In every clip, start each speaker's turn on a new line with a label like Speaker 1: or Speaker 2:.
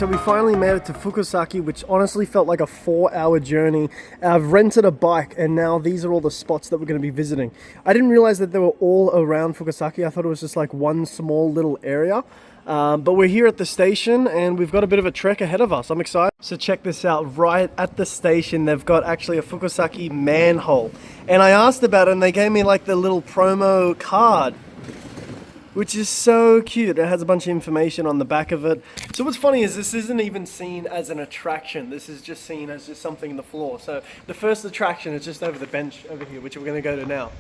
Speaker 1: so we finally made it to Fukusaki, which honestly felt like a 4-hour journey. I've rented a bike, and now these are all the spots that we're going to be visiting. I didn't realize that they were all around Fukusaki. I thought it was just like one small little area. But we're here at the station, and we've got a bit of a trek ahead of us. I'm excited. So check this out. Right at the station, they've got actually a Fukusaki manhole. And I asked about it, and they gave me like the little promo card, which is so cute. It has a bunch of information on the back of it. So what's funny is this isn't even seen as an attraction. This is just seen as just something in the floor. So the first attraction is just over the bench over here, which we're going to go to now.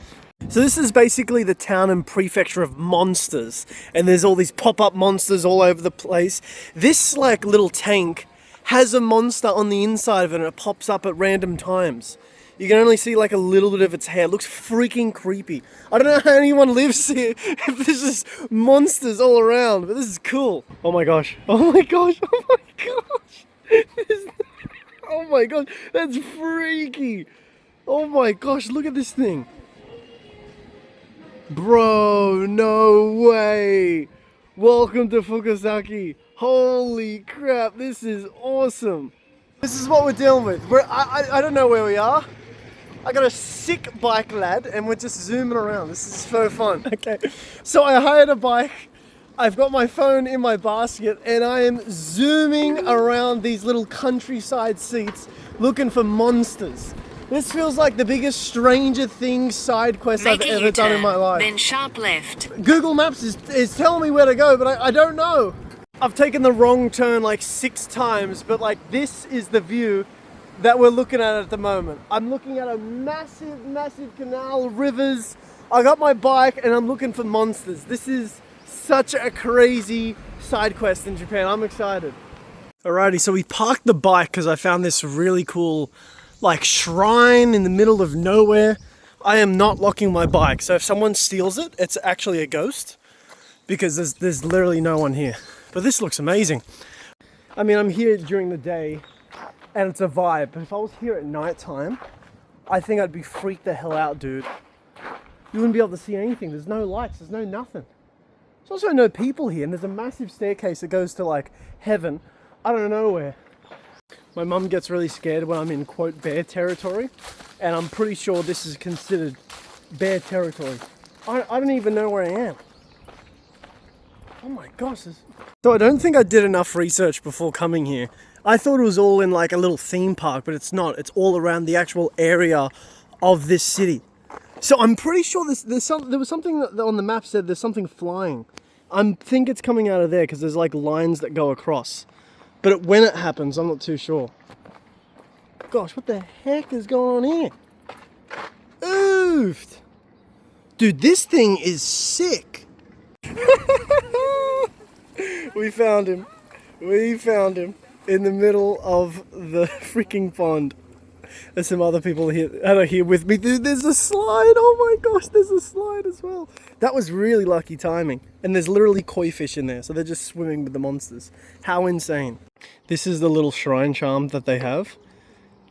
Speaker 1: So this is basically the town and prefecture of monsters. And there's all these pop-up monsters all over the place. This like little tank has a monster on the inside of it, and it pops up at random times. You can only see like a little bit of its hair. It looks freaking creepy. I don't know how anyone lives here if there's just monsters all around, but this is cool. Oh my gosh. Oh my gosh. Oh my gosh. Oh my gosh. That's freaky. Oh my gosh. Look at this thing. Bro, no way. Welcome to Fukusaki. Holy crap. This is awesome. This is what we're dealing with. I don't know where we are. I got a sick bike, lad, and we're just zooming around. This is so fun. Okay, so I hired a bike. I've got my phone in my basket, and I am zooming around these little countryside seats looking for monsters. This feels like the biggest Stranger Things side quest I've ever done in my life.
Speaker 2: Then sharp left.
Speaker 1: Google Maps is telling me where to go, but I don't know. I've taken the wrong turn like 6 times, but like this is the view that we're looking at the moment. I'm looking at a massive, massive canal, rivers. I got my bike and I'm looking for monsters. This is such a crazy side quest in Japan. I'm excited. Alrighty, so we parked the bike because I found this really cool like shrine in the middle of nowhere. I am not locking my bike, so if someone steals it, it's actually a ghost because there's literally no one here. But this looks amazing. I mean, I'm here during the day and it's a vibe, but if I was here at nighttime, I think I'd be freaked the hell out, dude. You wouldn't be able to see anything. There's no lights, there's no nothing. There's also no people here, and there's a massive staircase that goes to like heaven. I don't know where. My mum gets really scared when I'm in quote bear territory, and I'm pretty sure this is considered bear territory. I don't even know where I am. Oh my gosh. So I don't think I did enough research before coming here. I thought it was all in like a little theme park, but it's not. It's all around the actual area of this city. So I'm pretty sure there was something that on the map said there's something flying. I think it's coming out of there because there's like lines that go across. But when it happens, I'm not too sure. Gosh, what the heck is going on here? Oofed! Dude, this thing is sick. We found him. We found him in the middle of the freaking pond. There's some other people here with me. Dude, there's a slide. Oh my gosh, there's a slide as well. That was really lucky timing. And there's literally koi fish in there, so they're just swimming with the monsters. How insane. This is the little shrine charm that they have.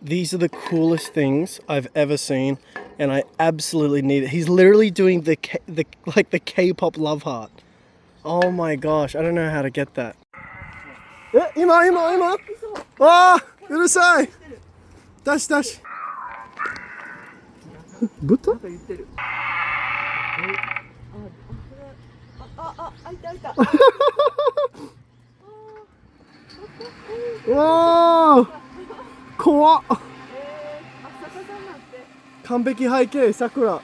Speaker 1: These are the coolest things I've ever seen, and I absolutely need it. He's literally doing the K-pop love heart. Oh my gosh, I don't know how to get that. Ima! Ah! Urusai! Dash! Butta? Wow! 怖っ。完璧背景桜。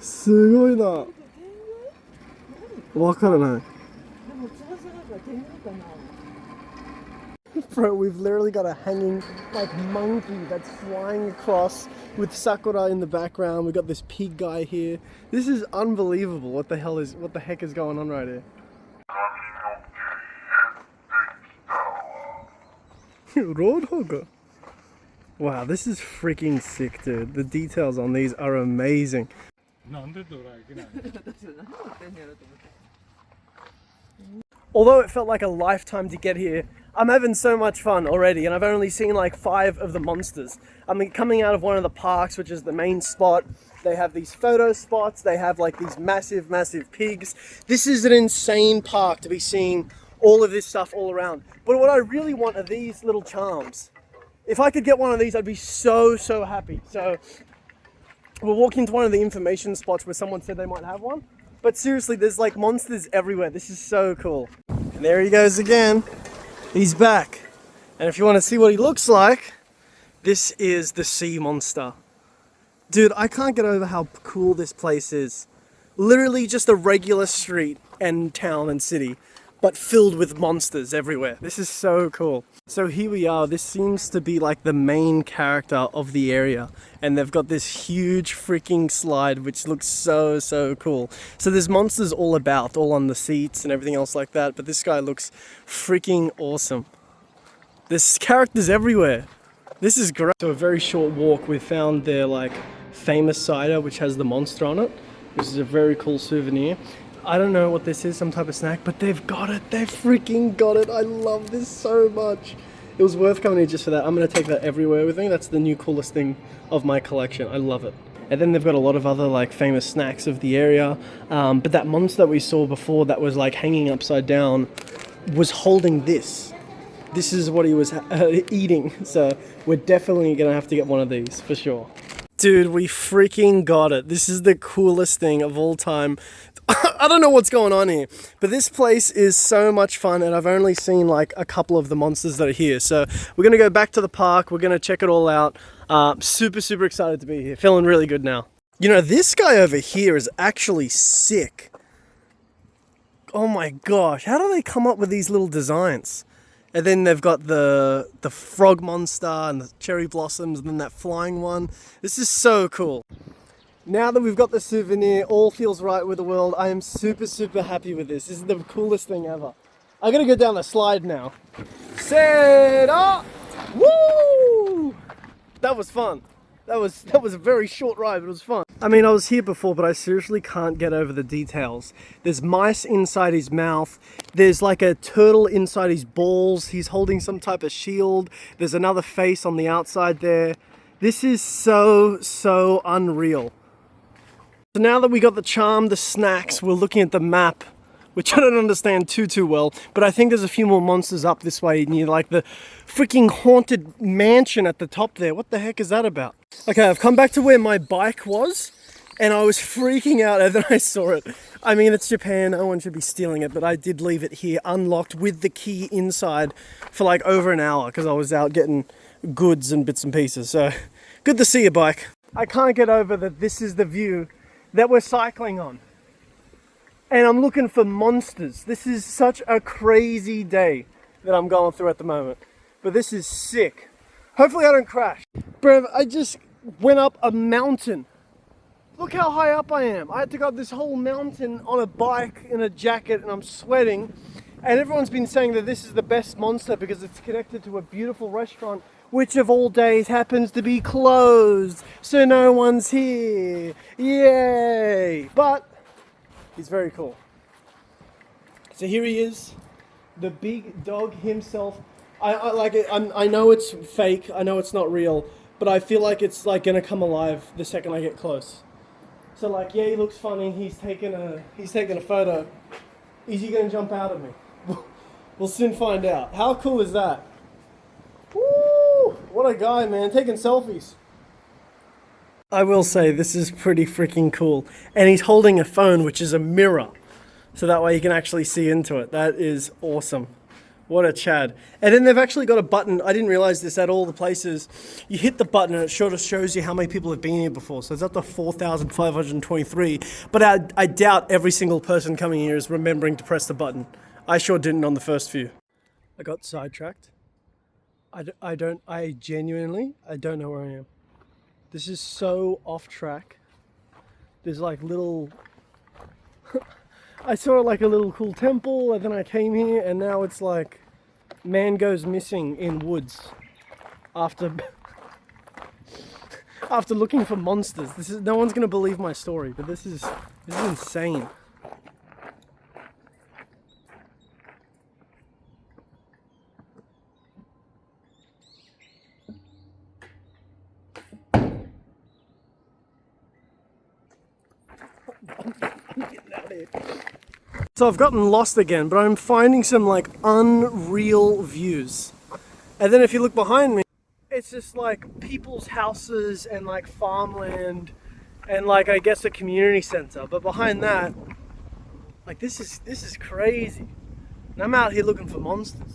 Speaker 1: すごいな。わからない。Bro, we've literally got a hanging like monkey that's flying across with sakura in the background. We've got this pig guy here. This is unbelievable. What the heck is going on right here? Roadhog. Wow, this is freaking sick, dude. The details on these are amazing. Although it felt like a lifetime to get here, I'm having so much fun already, and I've only seen like 5 of the monsters. I'm coming out of one of the parks, which is the main spot. They have these photo spots. They have like these massive, massive pigs. This is an insane park to be seeing all of this stuff all around. But what I really want are these little charms. If I could get one of these, I'd be so, so happy. So we're walking to one of the information spots where someone said they might have one. But seriously, there's like monsters everywhere. This is so cool. And there he goes again. He's back. And if you want to see what he looks like, this is the sea monster. Dude, I can't get over how cool this place is. Literally just a regular street and town and city, but filled with monsters everywhere. This is so cool. So here we are. This seems to be like the main character of the area. And they've got this huge freaking slide, which looks so, so cool. So there's monsters all about, all on the seats and everything else like that. But this guy looks freaking awesome. There's characters everywhere. This is great. So a very short walk, we found their like famous cider, which has the monster on it, which is a very cool souvenir. I don't know what this is, some type of snack, but they've got it. They've freaking got it. I love this so much. It was worth coming here just for that. I'm going to take that everywhere with me. That's the new coolest thing of my collection. I love it. And then they've got a lot of other like famous snacks of the area. But that monster that we saw before that was like hanging upside down was holding this. This is what he was eating. So we're definitely going to have to get one of these for sure. Dude, we freaking got it. This is the coolest thing of all time. I don't know what's going on here, but this place is so much fun, and I've only seen like a couple of the monsters that are here. So we're going to go back to the park. We're going to check it all out. Super, super excited to be here. Feeling really good now. You know, this guy over here is actually sick. Oh my gosh, how do they come up with these little designs? And then they've got the frog monster and the cherry blossoms and then that flying one. This is so cool. Now that we've got the souvenir, all feels right with the world. I am super, super happy with this. This is the coolest thing ever. I'm gonna go down the slide now. Set up! Woo! That was fun. That was a very short ride, but it was fun. I mean, I was here before, but I seriously can't get over the details. There's mice inside his mouth. There's like a turtle inside his balls. He's holding some type of shield. There's another face on the outside there. This is so, so unreal. So now that we got the charm, the snacks, we're looking at the map, which I don't understand too well, but I think there's a few more monsters up this way near like the freaking haunted mansion at the top there. What the heck is that about? Okay, I've come back to where my bike was, and I was freaking out and then I saw it. I mean, it's Japan, no one should be stealing it, but I did leave it here unlocked with the key inside for like over an hour because I was out getting goods and bits and pieces. So, good to see you, bike. I can't get over that this is the view that we're cycling on. And I'm looking for monsters. This is such a crazy day that I'm going through at the moment. But this is sick. Hopefully I don't crash. Bruv, I just went up a mountain. Look how high up I am. I had to go up this whole mountain on a bike in a jacket and I'm sweating. And everyone's been saying that this is the best monster because it's connected to a beautiful restaurant, which of all days happens to be closed. So no one's here. Yay! But he's very cool. So here he is, the big dog himself. I like it. I know it's fake. I know it's not real, but I feel like it's like gonna come alive the second I get close. So like, yeah, he looks funny. He's taking a photo. Is he gonna jump out at me? We'll soon find out. How cool is that? Woo! What a guy, man, taking selfies. I will say this is pretty freaking cool. And he's holding a phone, which is a mirror. So that way you can actually see into it. That is awesome. What a Chad. And then they've actually got a button. I didn't realize this at all the places. You hit the button and it sort of shows you how many people have been here before. So it's up to 4,523. But I doubt every single person coming here is remembering to press the button. I sure didn't on the first few. I got sidetracked. I genuinely don't know where I am. This is so off track. There's like little, I saw like a little cool temple and then I came here and now it's like man goes missing in woods after looking for monsters. This is, no one's gonna believe my story, but this is insane. inside. So I've gotten lost again, but I'm finding some like unreal views. And then if you look behind me, it's just like people's houses and like farmland and like I guess a community center. But behind that, like this is crazy. And I'm out here looking for monsters.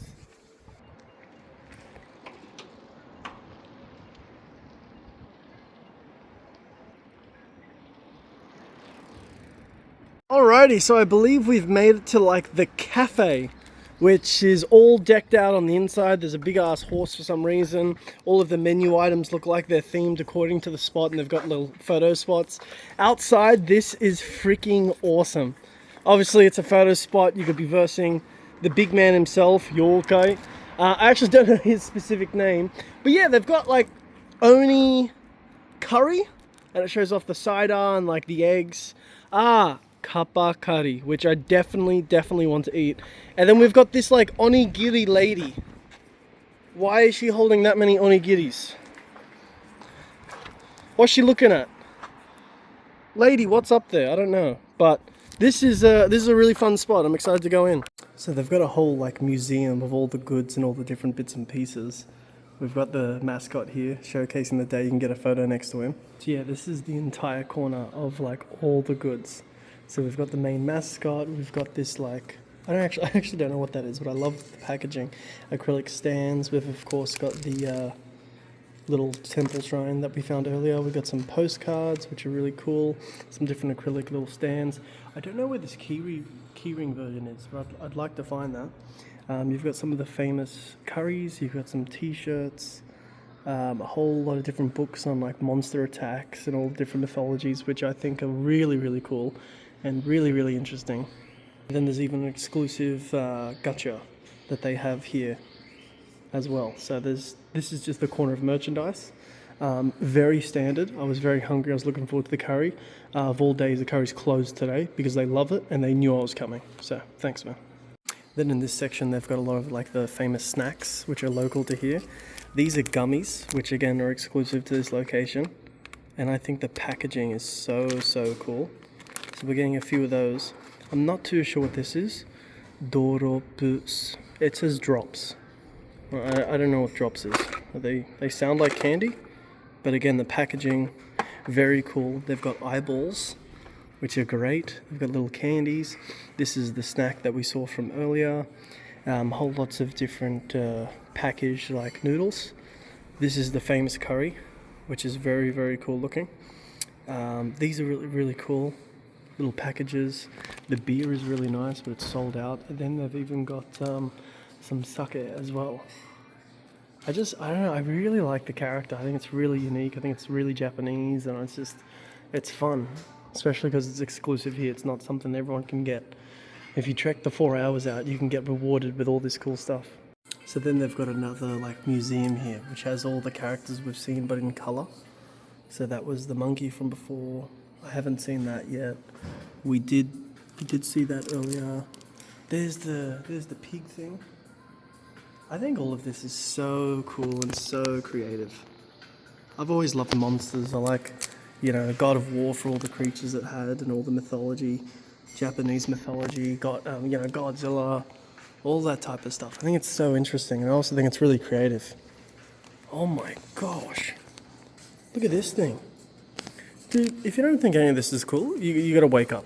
Speaker 1: Alrighty, so I believe we've made it to like the cafe, which is all decked out on the inside. There's a big ass horse for some reason. All of the menu items look like they're themed according to the spot, and they've got little photo spots. Outside, this is freaking awesome. Obviously, it's a photo spot. You could be versing the big man himself, Yorkai. I actually don't know his specific name, but yeah, they've got like oni curry, and it shows off the cider and like the eggs. Kappa curry, which I definitely want to eat. And then we've got this like onigiri lady. Why is she holding that many onigiris? What's she looking at? Lady, what's up there? I don't know. But this is a really fun spot. I'm excited to go in. So they've got a whole like museum of all the goods and all the different bits and pieces. We've got the mascot here showcasing the day. You can get a photo next to him. So yeah, this is the entire corner of like all the goods. So we've got the main mascot, we've got this like, I actually don't know what that is, but I love the packaging. Acrylic stands, we've of course got the little temple shrine that we found earlier. We've got some postcards, which are really cool, some different acrylic little stands. I don't know where this keyring version is, but I'd like to find that. You've got some of the famous curries, you've got some t-shirts, a whole lot of different books on like monster attacks and all different mythologies, which I think are really cool and really interesting. Then there's even an exclusive gacha that they have here as well. So this is just the corner of merchandise. Very standard. I was very hungry. I was looking forward to the curry. Of all days, the curry's closed today because they love it and they knew I was coming. So thanks, man. Then in this section, they've got a lot of like the famous snacks, which are local to here. These are gummies, which again are exclusive to this location. And I think the packaging is so cool. So we're getting a few of those. I'm not too sure what this is. Doropus. It says drops. I don't know what drops is. They sound like candy, but again, the packaging, very cool. They've got eyeballs, which are great. They've got little candies. This is the snack that we saw from earlier. Whole lots of different packaged like noodles. This is the famous curry, which is very cool looking. These are really cool. Little packages. The beer is really nice, but it's sold out. And then they've even got some sake as well. I don't know, I really like the character. I think it's really unique. I think it's really Japanese, and it's fun. Especially because it's exclusive here. It's not something everyone can get. If you trek the 4 hours out, you can get rewarded with all this cool stuff. So then they've got another like museum here, which has all the characters we've seen, but in color. So that was the monkey from before. I haven't seen that yet. We did see that earlier. There's the pig thing. I think all of this is so cool and so creative. I've always loved monsters. I like, God of War for all the creatures it had and all the mythology, Japanese mythology, Godzilla, all that type of stuff. I think it's so interesting, and I also think it's really creative. Oh my gosh. Look at this thing. Dude, if you don't think any of this is cool, you gotta wake up.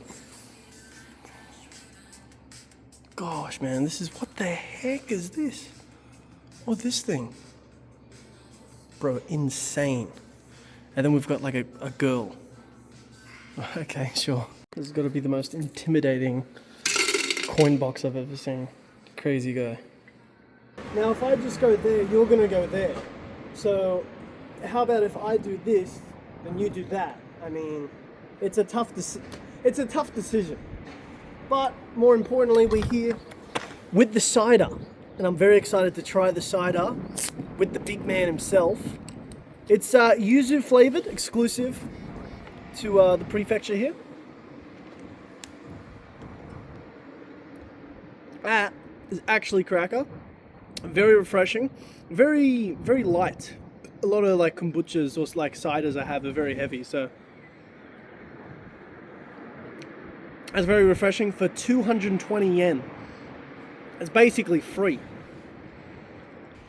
Speaker 1: Gosh, man, what the heck is this? Oh, this thing. Bro, insane. And then we've got like a girl. Okay, sure. This has got to be the most intimidating coin box I've ever seen. Crazy guy. Now, if I just go there, you're gonna go there. So, how about if I do this, and you do that? I mean, it's a tough decision. But more importantly, we're here with the cider, and I'm very excited to try the cider with the big man himself. It's yuzu flavored, exclusive to the prefecture here. That is actually cracker. Very refreshing, very light. A lot of like kombuchas or like ciders I have are very heavy, so It's very refreshing for 220 yen. It's basically free.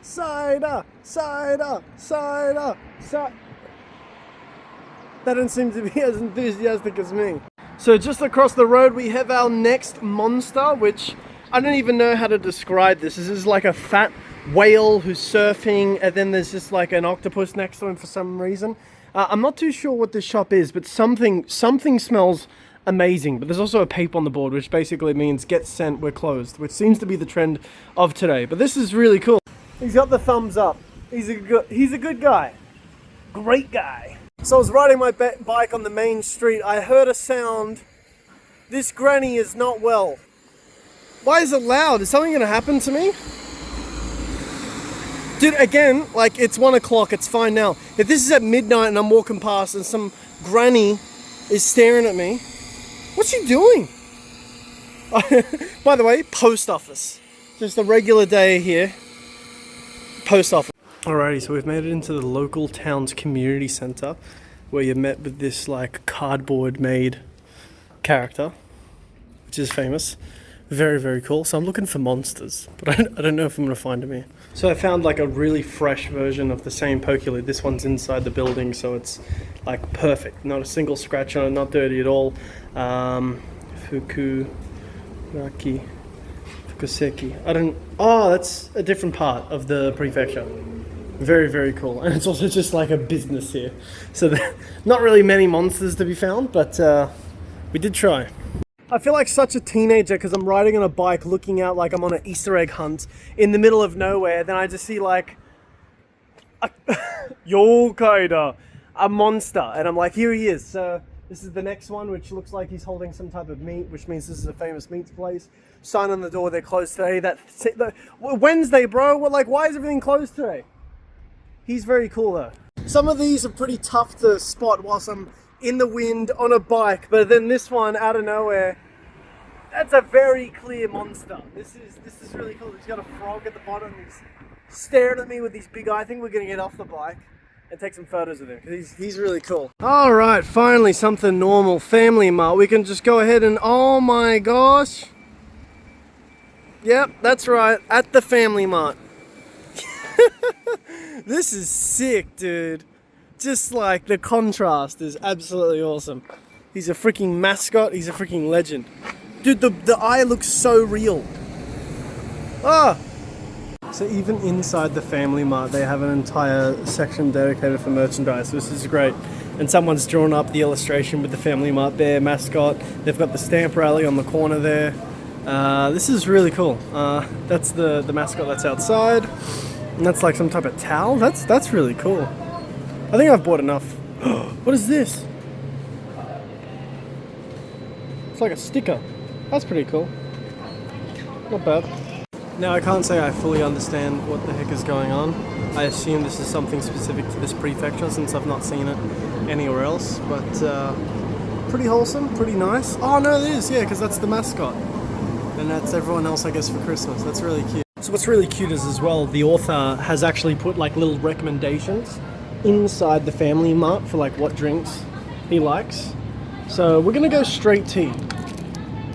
Speaker 1: Cider, cider, cider, cider. They don't seem to be as enthusiastic as me. So just across the road we have our next monster, which I don't even know how to describe this. This is like a fat whale who's surfing, and then there's just like an octopus next to him for some reason. I'm not too sure what this shop is, but something smells amazing. But there's also a paper on the board, which basically means get sent, we're closed, which seems to be the trend of today. But this is really cool. He's got the thumbs up. He's a good guy. Great guy. So I was riding my bike on the main street. I heard a sound. This granny is not well. Why is it loud? Is something gonna happen to me? Dude, again, like, it's 1 o'clock, it's fine now. If this is at midnight and I'm walking past and some granny is staring at me, what's she doing? By the way, post office. Just a regular day here. Post office. Alrighty, so we've made it into the local town's community center, where you're met with this like cardboard made character, which is famous. Very, very cool. So I'm looking for monsters, but I don't know if I'm going to find them here. So I found like a really fresh version of the same Pokelid. This one's inside the building, so it's like perfect. Not a single scratch on it, not dirty at all. Fukusaki. Oh, that's a different part of the prefecture. Very, very cool. And it's also just like a business here. So there not really many monsters to be found, but we did try. I feel like such a teenager because I'm riding on a bike looking out like I'm on an Easter egg hunt in the middle of nowhere. Then I just see like a yokai, a monster. And I'm like, here he is. So this is the next one, which looks like he's holding some type of meat, which means this is a famous meats place. Sign on the door, they're closed today. Wednesday, bro. Why is everything closed today? He's very cool though. Some of these are pretty tough to spot whilst I'm in the wind on a bike, but then this one out of nowhere, that's a very clear monster. This is really cool. He's got a frog at the bottom. He's staring at me with these big eyes. I think we're gonna get off the bike and take some photos with him because he's really cool. All right, finally something normal. Family Mart. We can just go ahead and, oh my gosh. Yep, that's right, at the Family Mart. This is sick, dude. Just like the contrast is absolutely awesome. He's a freaking mascot. He's a freaking legend. Dude, the eye looks so real. Ah! So even inside the Family Mart, they have an entire section dedicated for merchandise. This is great. And someone's drawn up the illustration with the Family Mart bear mascot. They've got the stamp rally on the corner there. This is really cool. That's the mascot that's outside. And that's like some type of towel. That's really cool. I think I've bought enough. What is this? It's like a sticker. That's pretty cool. Not bad. Now I can't say I fully understand what the heck is going on. I assume this is something specific to this prefecture since I've not seen it anywhere else. But pretty wholesome, pretty nice. Oh no, it is, yeah, because that's the mascot. And that's everyone else, I guess, for Christmas. That's really cute. So what's really cute is as well, the author has actually put like little recommendations inside the Family Mart for like what drinks he likes. So we're gonna go straight tea.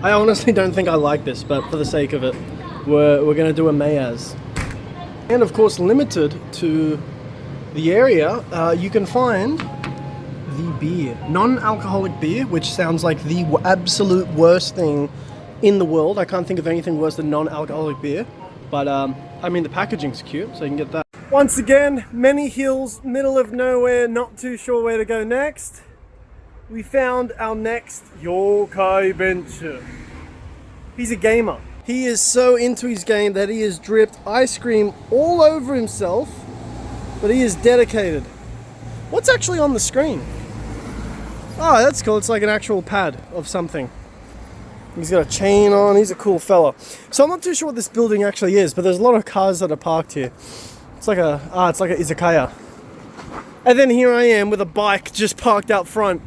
Speaker 1: I honestly don't think I like this, but for the sake of it, we're gonna do a Mayaz. And of course, limited to the area, you can find the beer, non-alcoholic beer, which sounds like the absolute worst thing in the world. I can't think of anything worse than non-alcoholic beer, but I mean the packaging's cute, so you can get that. Once again, many hills, middle of nowhere, not too sure where to go next. We found our next yokai bencher. He's a gamer. He is so into his game that he has dripped ice cream all over himself, but he is dedicated. What's actually on the screen? Oh, that's cool. It's like an actual pad of something. He's got a chain on. He's a cool fella. So I'm not too sure what this building actually is, but there's a lot of cars that are parked here. It's like a izakaya. And then here I am with a bike just parked out front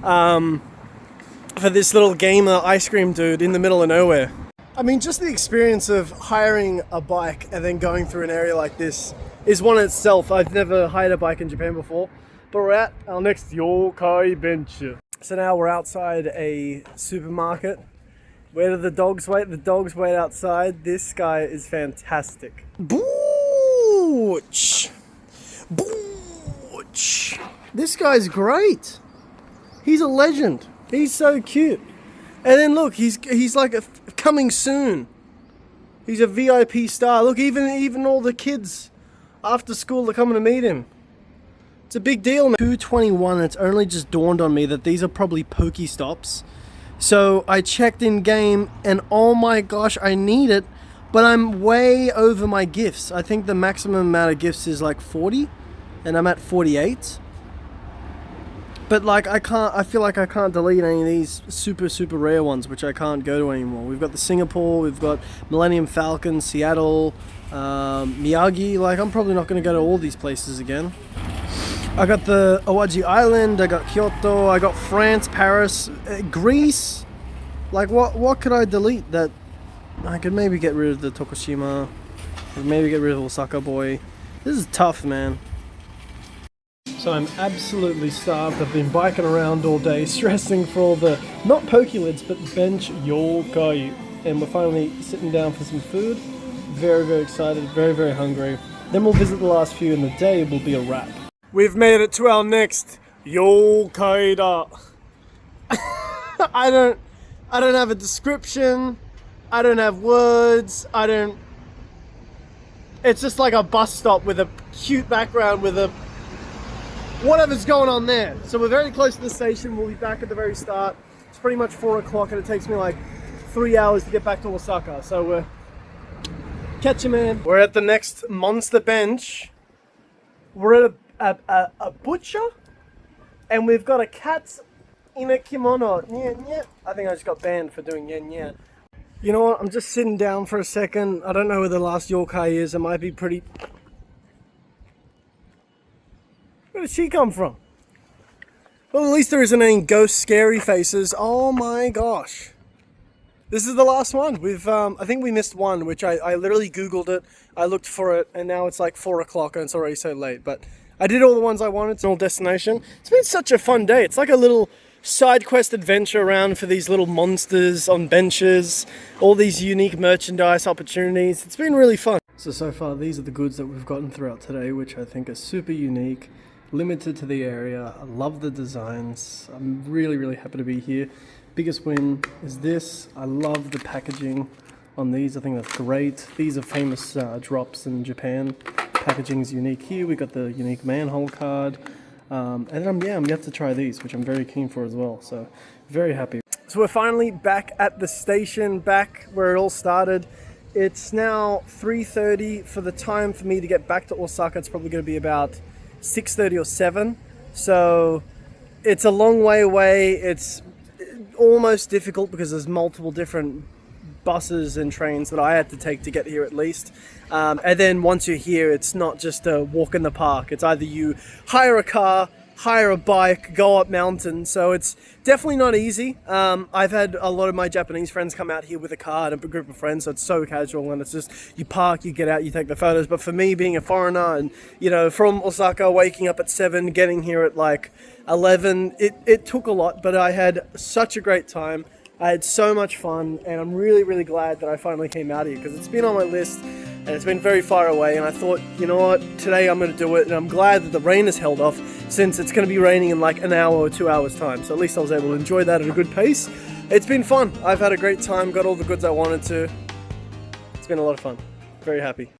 Speaker 1: for this little gamer ice cream dude in the middle of nowhere. I mean, just the experience of hiring a bike and then going through an area like this is one in itself. I've never hired a bike in Japan before, but we're at our next yokai bencher. So now we're outside a supermarket. Where do the dogs wait? The dogs wait outside. This guy is fantastic. Booch! Booch! This guy's great. He's a legend. He's so cute. And then look, he's like coming soon. He's a VIP star. Look, even all the kids after school are coming to meet him. It's a big deal, man. 2:21, it's only just dawned on me that these are probably Pokestops. So I checked in game and oh my gosh, I need it, but I'm way over my gifts. I think the maximum amount of gifts is like 40 and I'm at 48. But like I feel like I can't delete any of these super rare ones, which I can't go to anymore. We've got the Singapore, we've got Millennium Falcon, Seattle, Miyagi. Like I'm probably not going to go to all these places again. I got the Awaji Island, I got Kyoto, I got France, Paris, Greece. Like what could I delete that I could maybe get rid of the Tokushima, maybe get rid of Osaka boy. This is tough, man. So I'm absolutely starved. I've been biking around all day, stressing for all the, not Pokelids, but bench yokai. And we're finally sitting down for some food. Very excited, very hungry. Then we'll visit the last few and the day will be a wrap. We've made it to our next yokai da. I don't have a description. I don't have words. It's just like a bus stop with a cute background with a whatever's going on there. So we're very close to the station. We'll be back at the very start. It's pretty much 4 o'clock and it takes me like 3 hours to get back to Osaka. So we're catch you, man. We're at the next monster bench. We're at a butcher and we've got a cat in a kimono. I think I just got banned for doing yen. You know what? I'm just sitting down for a second. I don't know where the last yokai is. It might be pretty... Where did she come from? Well, at least there isn't any ghost scary faces. Oh my gosh. This is the last one. We've, I think we missed one, which I literally Googled it. I looked for it, and now it's like 4 o'clock, and it's already so late. But I did all the ones I wanted to all destination. It's been such a fun day. It's like a little side quest adventure around for these little monsters on benches, all these unique merchandise opportunities. It's been really fun. So far, these are the goods that we've gotten throughout today, which I think are super unique. Limited to the area. I love the designs. I'm really happy to be here. Biggest win is this. I love the packaging on these. I think that's great. These are famous drops in Japan. Packaging is unique here. We got the unique manhole card. And then I'm yet to try these, which I'm very keen for as well. So very happy. So we're finally back at the station, back where it all started. It's now 3:30. For the time for me to get back to Osaka, it's probably going to be about 6:30 or 7, so it's a long way away. It's almost difficult because there's multiple different buses and trains that I had to take to get here at least. And then once you're here, it's not just a walk in the park. It's either you hire a car, hire a bike, go up mountains. So it's definitely not easy. I've had a lot of my Japanese friends come out here with a car and a group of friends, so it's so casual and it's just you park, you get out, you take the photos. But for me, being a foreigner and, you know, from Osaka, waking up at 7, getting here at like 11, it took a lot, but I had such a great time. I had so much fun, and I'm really glad that I finally came out here because it's been on my list and it's been very far away, and I thought, you know what, today I'm going to do it, and I'm glad that the rain has held off since it's going to be raining in like an hour or 2 hours time, so at least I was able to enjoy that at a good pace. It's been fun. I've had a great time, got all the goods I wanted to. It's been a lot of fun. Very happy.